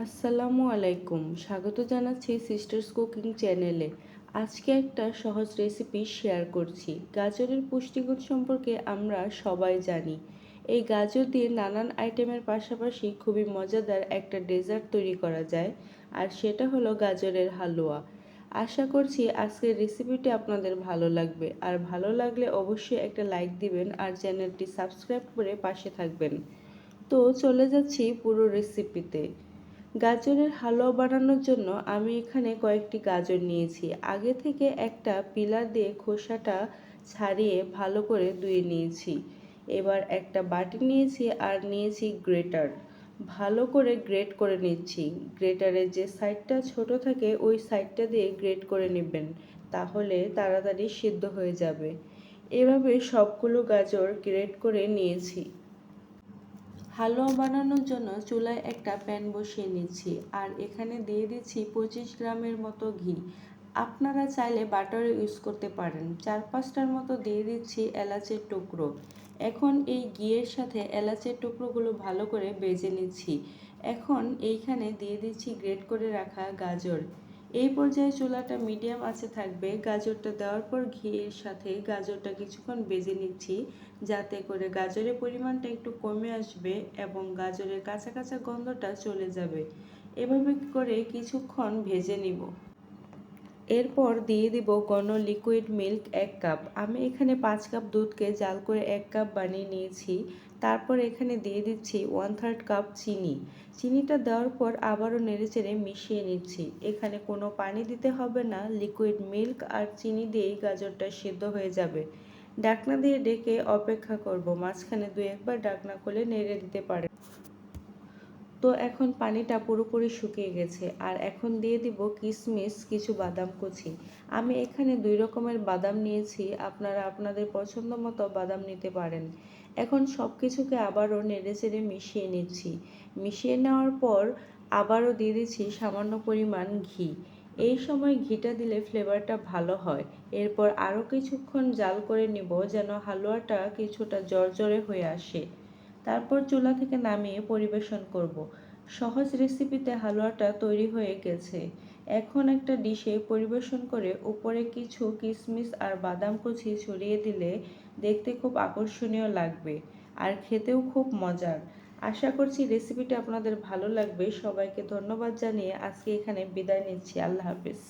আসসালামু আলাইকুম, স্বাগত জানাচ্ছি সিস্টার্স কুকিং চ্যানেলে। আজকে একটা সহজ রেসিপি শেয়ার করছি। গাজরের পুষ্টিগুণ সম্পর্কে আমরা সবাই জানি। এই গাজর দিয়ে নানান আইটেমের পাশাপাশি খুবই মজাদার একটা ডেজার্ট তৈরি করা যায়, আর সেটা হলো গাজরের হালুয়া। আশা করছি আজকের রেসিপিটি আপনাদের ভালো লাগবে, আর ভালো লাগলে অবশ্যই একটা লাইক দিবেন আর চ্যানেলটি সাবস্ক্রাইব করে পাশে থাকবেন। তো চলে যাচ্ছি পুরো রেসিপিতে। গাজরের হালুয়া বানানোর জন্য আমি এখানে কয়েকটি গাজর নিয়েছি। আগে থেকে একটা পিলার দিয়ে খোসাটা ছাড়িয়ে ভালো করে ধুয়ে নিয়েছি। এবার একটা বাটি নিয়েছি আর নিয়েছি গ্রেটার। ভালো করে গ্রেট করে নিচ্ছি। গ্রেটারের যে সাইডটা ছোট থাকে ওই সাইডটা দিয়ে গ্রেট করে নেবেন, তাহলে তাড়াতাড়ি সিদ্ধ হয়ে যাবে। এভাবে সবগুলো গাজর গ্রেট করে নিয়েছি। হালুয়া বানানোর জন্য চুলায় একটা প্যান বসিয়ে নিচ্ছি, আর এখানে দিয়ে দিচ্ছি 25 গ্রামের মতো ঘি। আপনারা চাইলে বাটারও ইউজ করতে পারেন। 4-5টার মতো দিয়ে দিচ্ছি এলাচের টুকরো। এখন এই ঘিয়ের সাথে এলাচের টুকরোগুলো ভালো করে ভেজে নিচ্ছি। এখন এইখানে দিয়ে দিচ্ছি গ্রেট করে রাখা গাজর। এই পর্যায়ে চুলাটা মিডিয়াম আঁচে থাকবে। গাজরটা দেওয়ার পর ঘিয়ের সাথে গাজরটা কিছুক্ষণ ভেজে নিচ্ছি, যাতে করে গাজরের পরিমাণটা একটু কমে আসবে এবং গাজরের কাঁচা কাঁচা গন্ধটা চলে যাবে। এভাবে করে কিছুক্ষণ ভেজে নিব। এরপর দিয়ে দিব ঘন লিকুইড মিল্ক 1 কাপ। আমি এখানে 5 কাপ দুধকে জাল করে 1 কাপ বানিয়ে নিয়েছি। তারপর এখানে দিয়ে দিচ্ছি 1/3 কাপ চিনি। চিনিটা দেওয়ার পর আবারও নেড়েচেড়ে মিশিয়ে নিচ্ছি। এখানে কোনো পানি দিতে হবে না, লিকুইড মিল্ক আর চিনি দিয়েই গাজরটা সিদ্ধ হয়ে যাবে। ঢাকনা দিয়ে ঢেকে অপেক্ষা করব। মাঝখানে 2-1 বার ঢাকনা খুলে নেড়ে দিতে পারেন। তো এখন পানিটা পুরোপুরি শুকিয়ে গেছে, আর এখন দিয়ে দিব কিশমিশ, কিছু বাদাম কুচি। আমি এখানে 2 রকমের বাদাম নিয়েছি, আপনারা আপনাদের পছন্দ মতো বাদাম নিতে পারেন। এখন সব কিছুকে আবারও নেড়েচেড়ে মিশিয়ে নিচ্ছি। মিশিয়ে নেওয়ার পর আবারও দিয়ে দিচ্ছি সামান্য পরিমাণ ঘি। এই সময় ঘিটা দিলে ফ্লেভারটা ভালো হয়। এরপর আরও কিছুক্ষণ জাল করে নিব, যেন হালুয়াটা কিছুটা জর্জরে হয়ে আসে। তারপর চুলা থেকে নামিয়ে পরিবেশন করব। সহজ রেসিপিতে হালুয়াটা তৈরি হয়ে গেছে। এখন একটা ডিশে পরিবেশন করে উপরে কিছু কিশমিশ আর বাদাম কুচি ছড়িয়ে দিলে দেখতে খুব আকর্ষণীয় লাগবে, আর খেতেও খুব মজার। আশা করছি রেসিপিটা আপনাদের ভালো লাগবে। সবাইকে ধন্যবাদ জানিয়ে আজকে এখানে বিদায় নিচ্ছি। আল্লাহ হাফেজ।